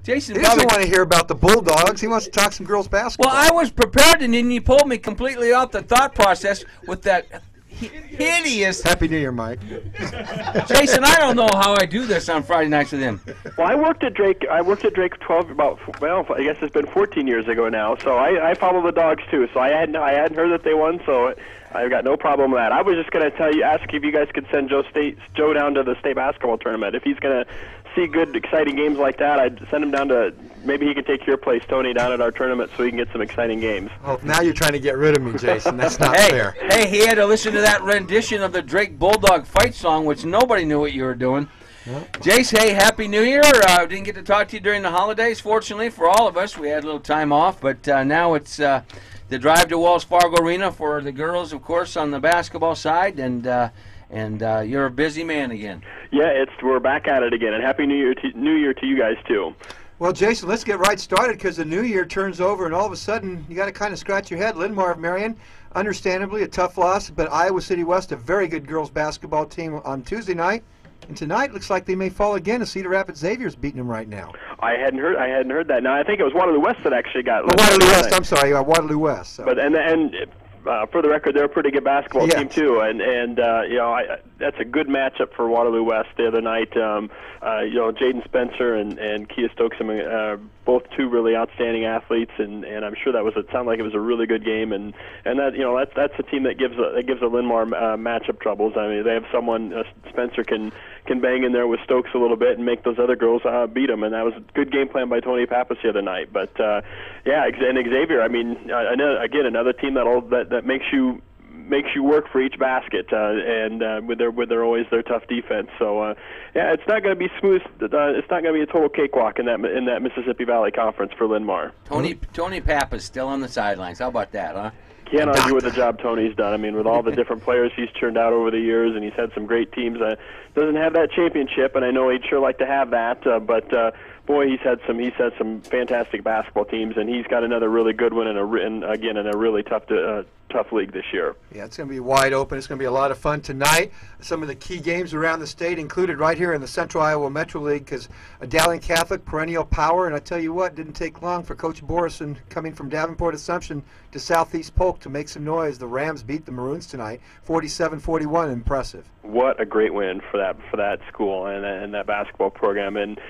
Jason He doesn't want to hear about the Bulldogs. He wants to talk some girls basketball. Well, I was prepared, and then you pulled me completely off the thought process with that hideous. Happy New Year, Mike. Jason, I don't know how I do this on Friday nights with him. Well, I worked at Drake 12 I guess it's been 14 years ago now. So I follow the Dogs too. So I hadn't heard that they won. So I've got no problem with that. I was just going to ask if you guys could send Joe down to the state basketball tournament. If he's going to see good, exciting games like that, I'd send him down to, maybe he could take your place, Tony, down at our tournament so he can get some exciting games. Oh, now you're trying to get rid of me, Jason. That's not fair. Hey, he had to listen to that rendition of the Drake Bulldog fight song, which nobody knew what you were doing. Yep. Jace, hey, Happy New Year. Didn't get to talk to you during the holidays. Fortunately for all of us, we had a little time off, but now it's the drive to Wells Fargo Arena for the girls, of course, on the basketball side, and you're a busy man again. Yeah, we're back at it again, and Happy New Year to you guys too. Well, Jason, let's get right started because the new year turns over, and all of a sudden you got to kind of scratch your head. Linmar of Marion, understandably a tough loss, but Iowa City West, a very good girls basketball team on Tuesday night, and tonight looks like they may fall again. As Cedar Rapids Xavier's beating them right now. I hadn't heard that. Now I think it was Waterloo West that actually got. Waterloo West. I'm sorry, Waterloo West. So. But and for the record, they're a pretty good basketball team too, and that's a good matchup for Waterloo West the other night. Jaden Spencer and Kia Stokes, both two really outstanding athletes, and I'm sure it sounded like it was a really good game, and that that's a team that gives a Linmar matchup troubles. I mean, they have someone Spencer can bang in there with Stokes a little bit and make those other girls beat them, and that was a good game plan by Tony Pappas the other night. But and Xavier, I mean, again, another team that makes you work for each basket, and with their always their tough defense. So it's not going to be smooth. It's not going to be a total cakewalk in that Mississippi Valley Conference for Linmar. Tony Pappas still on the sidelines. How about that, huh? Can't argue with the job Tony's done. I mean, with all the different players he's turned out over the years, and he's had some great teams. Doesn't have that championship, and I know he'd sure like to have that. But boy, he's had some fantastic basketball teams, and he's got another really good one in a really tough league this year. Yeah, it's going to be wide open. It's going to be a lot of fun tonight. Some of the key games around the state included right here in the Central Iowa Metro League, because Dowling Catholic, perennial power, and I tell you what, it didn't take long for Coach Borison coming from Davenport Assumption to Southeast Polk to make some noise. The Rams beat the Maroons tonight, 47-41. Impressive. What a great win for that school and that basketball program. And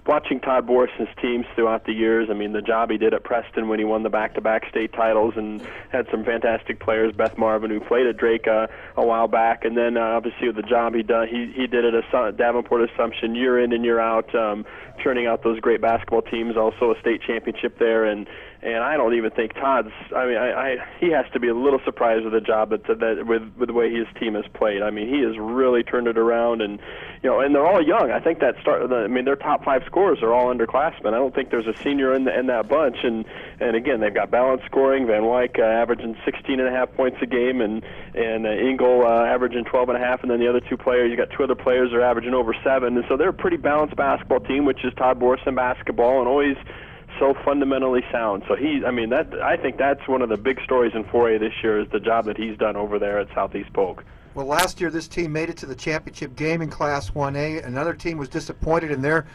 watching Todd Borison's teams throughout the years, I mean, the job he did at Preston when he won the back-to-back state titles and had some fantastic players, Beth Marvin, who played at Drake a while back, and then obviously with the job he did at Davenport Assumption year in and year out, churning out those great basketball teams, also a state championship there, and I don't even think Todd's. I mean, he has to be a little surprised with the job with the way his team has played. I mean, he has really turned it around, and and they're all young. I think their top 5 scorers are all underclassmen. I don't think there's a senior in that bunch, and again, they've got balanced scoring. Van Wyck averaging 16.5 points a game, and Engel averaging 12.5, and then the other two players, you got 2 other players are averaging over 7, and so they're a pretty balanced basketball team, which is Todd Borison basketball, and always so fundamentally sound. So I think that's one of the big stories in 4A this year is the job that he's done over there at Southeast Polk. Well, last year this team made it to the championship game in Class 1A. Another team was disappointed in their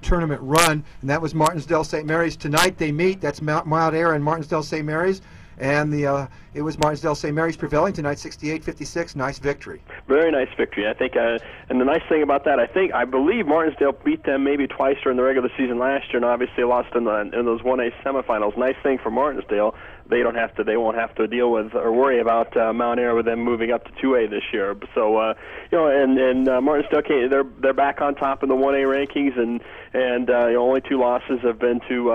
tournament run, and that was Martinsdale St. Mary's. Tonight they meet. That's Mild Air and Martinsdale St. Mary's. And it was Martinsdale St. Mary's prevailing tonight, 68-56. Nice victory. Very nice victory. I think, and the nice thing about that, I believe Martinsdale beat them maybe twice during the regular season last year, and obviously lost in those 1A semifinals. Nice thing for Martinsdale. They won't have to deal with or worry about Mount Air with them moving up to 2A this year. So and Martinsdale they're back on top in the 1A rankings, and only 2 losses have been to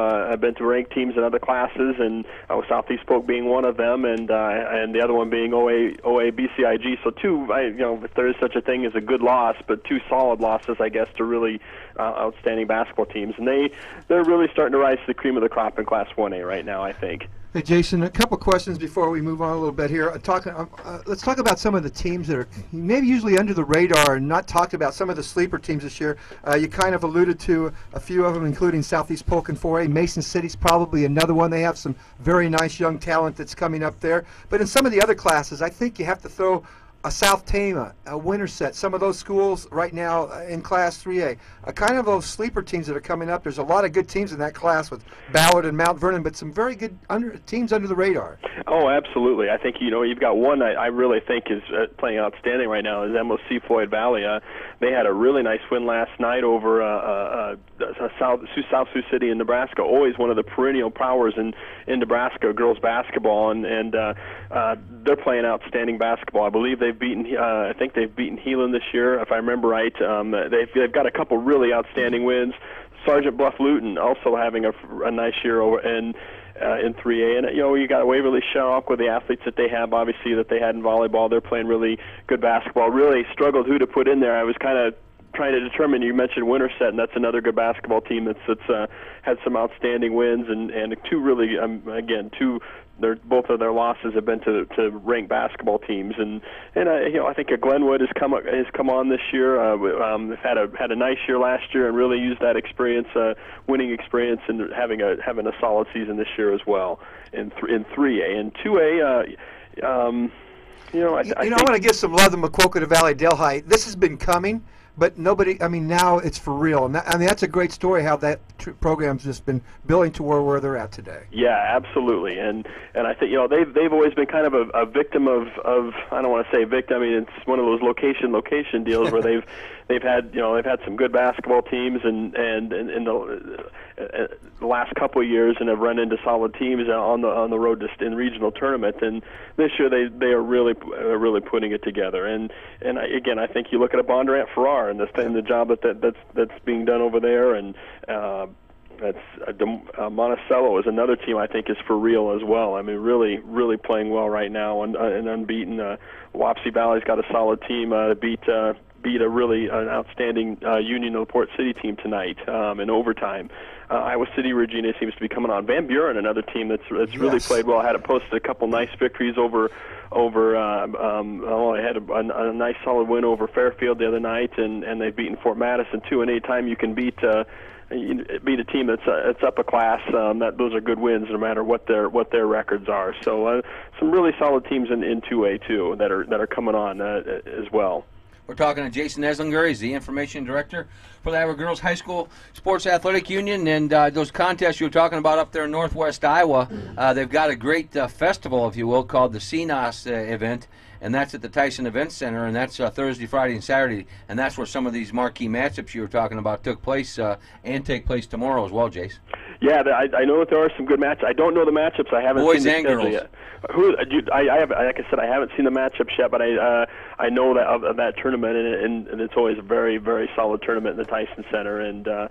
ranked teams in other classes, and Southeast Polk being one of them, and the other one being OA BCIG. So 2, if there is such a thing as a good loss, but 2 solid losses, I guess, to really outstanding basketball teams, and they're really starting to rise to the cream of the crop in Class 1A right now, I think. Hey, Jason, a couple questions before we move on a little bit here. Let's talk about some of the teams that are maybe usually under the radar and not talked about, some of the sleeper teams this year. You kind of alluded to a few of them, including Southeast Polk in 4A. Mason City's probably another one. They have some very nice young talent that's coming up there. But in some of the other classes, I think you have to throw South Tama, Winterset, some of those schools right now in Class 3A. Kind of those sleeper teams that are coming up. There's a lot of good teams in that class with Ballard and Mount Vernon, but some very good teams under the radar. Oh, absolutely. I think, you've got one I really think is playing outstanding right now is MOC Floyd Valley. They had a really nice win last night over South Sioux City in Nebraska, always one of the perennial powers in Nebraska girls basketball, and they're playing outstanding basketball. I believe they've beaten Heelan this year, if I remember right. They've got a couple really outstanding wins. Sergeant Bluff Luton also having a nice year over in 3A, and you got Waverly Shamrock with the athletes that they have, obviously that they had in volleyball. They're playing really good basketball. Really struggled who to put in there. I was kind of trying to determine. You mentioned Winterset, and that's another good basketball team that's had some outstanding wins, and two really both of their losses have been to ranked basketball teams, and I think Glenwood has come on this year. They've had a nice year last year and really used that experience, winning experience, and having a solid season this year as well in 3A and 2A. I want to give some love to Maquoketa Valley Delhi. This has been coming. But nobody, now it's for real. And that's a great story how that program's just been building to where they're at today. Yeah, absolutely. And I think, they've always been kind of a victim of I don't want to say victim. It's one of those location deals where they've had some good basketball teams and in the last couple of years, and have run into solid teams on the road in regional tournament. And this year they are really putting it together. And I think you look at a Bondurant Farrar and the job that's being done over there, and Monticello is another team I think is for real as well. Really playing well right now, and unbeaten. Wapsie Valley's got a solid team. Beat an outstanding Union of Port City team tonight in overtime. Iowa City Regina seems to be coming on. Van Buren, another team that's really played well. Had posted a couple nice victories over. I had a nice solid win over Fairfield the other night, and they've beaten Fort Madison too. And anytime you can beat a team that's up a class, those are good wins, no matter what their records are. So some really solid teams in 2A too that are coming on as well. We're talking to Jason Eslinger. He's the information director for the Iowa Girls High School Sports Athletic Union. And those contests you were talking about up there in northwest Iowa, they've got a great festival, if you will, called the CNOS event. And that's at the Tyson Event Center, and that's Thursday, Friday, and Saturday. And that's where some of these marquee matchups you were talking about took place and take place tomorrow as well, Jace. Yeah, I know that there are some good matches. I don't know the matchups. I haven't boys seen and girls yet. Like I said, I haven't seen the matchups yet, but I know that of that tournament, and it's always a very, very solid tournament in the Tyson Center. And the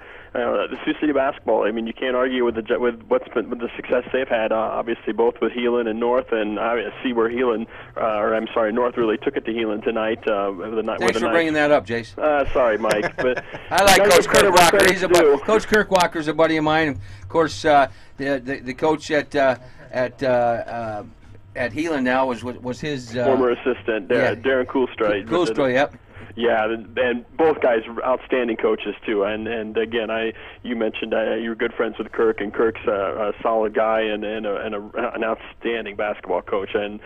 Sioux City basketball, you can't argue with the success they've had. Obviously, both with Heelan and North, and I see where North really took it to Heelan tonight. Thanks for bringing that up, Jace. Sorry, Mike, but I like Coach Kirkwalker. Coach Kirkwalker's a buddy of mine. Of course, the coach at Heelan now was his former assistant, Darren Coolstra. Coolstra, yep. Yeah, and both guys are outstanding coaches too. And again, you mentioned you were good friends with Kirk, and Kirk's a solid guy and an outstanding basketball coach. And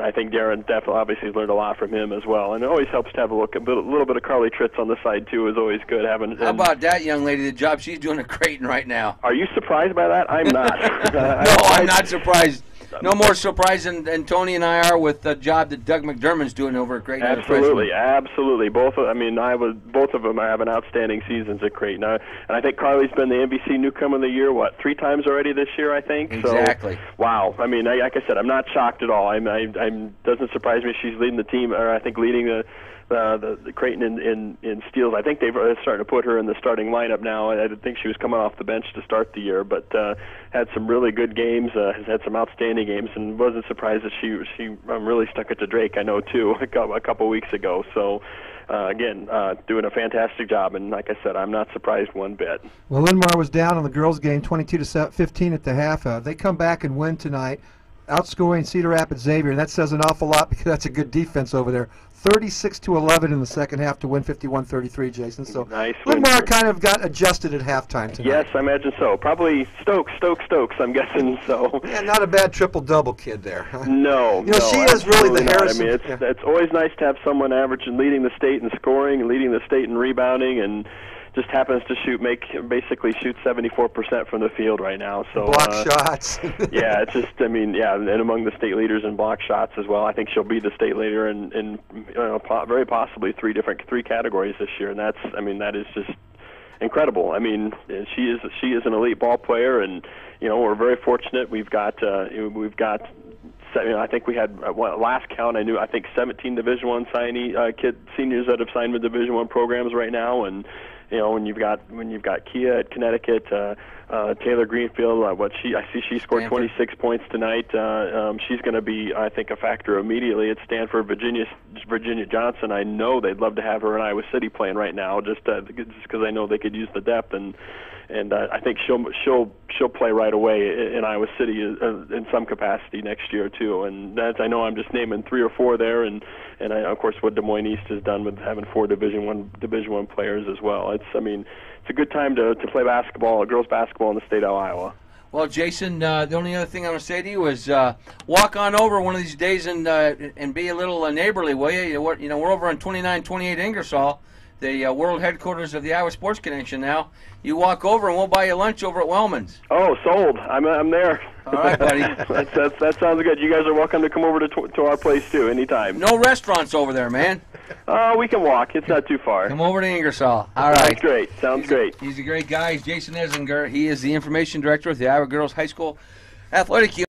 I think Darren definitely obviously learned a lot from him as well. And it always helps to have a little bit of Carly Tritz on the side too is always good. How about that young lady? The job she's doing at Creighton right now. Are you surprised by that? I'm not. No, I'm not surprised. No more surprise than Tony and I are with the job that Doug McDermott's doing over at Creighton. Absolutely. Both of them are having outstanding seasons at Creighton. And I think Carly's been the NBC Newcomer of the Year, 3 times already this year, I think. Exactly. So, wow. Like I said, I'm not shocked at all. Doesn't surprise me she's leading the team, or I think leading the Creighton in steals. I think they're starting to put her in the starting lineup now. I didn't think she was coming off the bench to start the year, but had some really good games, has had some outstanding games, and wasn't surprised that she really stuck it to Drake, I know, too, a couple weeks ago. So, again, doing a fantastic job, and like I said, I'm not surprised one bit. Well, Linmar was down on the girls' game 22-15 at the half. They come back and win tonight, outscoring Cedar Rapids Xavier, and that says an awful lot because that's a good defense over there. 36-11 in the second half to win 51-33, Jason. So nice. Littlemore kind of got adjusted at halftime tonight. Yes, I imagine so. Probably Stokes, I'm guessing. So yeah, not a bad triple-double kid there. No, you know, she is really the Harrison. I mean, it's always nice to have someone averaging, leading the state in scoring and leading the state in rebounding, and just happens to basically shoot 74% from the field right now. So block shots. Yeah, it's just, I mean, yeah, and among the state leaders in block shots as well. I think she'll be the state leader in very possibly three categories this year, and that is just incredible. I mean, she is an elite ball player, and we're very fortunate. We've got I think we had last count. I think 17 Division I seniors that have signed with Division I programs right now, and when you've got Kia at Connecticut, Taylor Greenfield, I see she scored 26 points tonight. She's going to be, I think, a factor immediately at Stanford. Virginia Johnson, I know they'd love to have her in Iowa City playing right now, just because I know they could use the depth, and I think she'll play right away in Iowa City in some capacity next year too. And I know I'm just naming 3 or 4 there, and of course what Des Moines East has done with having 4 Division I players as well. It's a good time to play basketball, girls basketball in the state of Iowa. Well, Jason, the only other thing I want to say to you is walk on over one of these days and be a little neighborly, will you? We're over on 2928 Ingersoll, the world headquarters of the Iowa Sports Connection now. You walk over and we'll buy you lunch over at Wellman's. Oh, sold. I'm there. All right, buddy. that sounds good. You guys are welcome to come over to our place too anytime. No restaurants over there, man. We can walk. It's not too far. Come over to Ingersoll. All right. Sounds great. He's a great guy. He's Jason Eslinger. He is the information director of the Iowa Girls High School Athletic Union.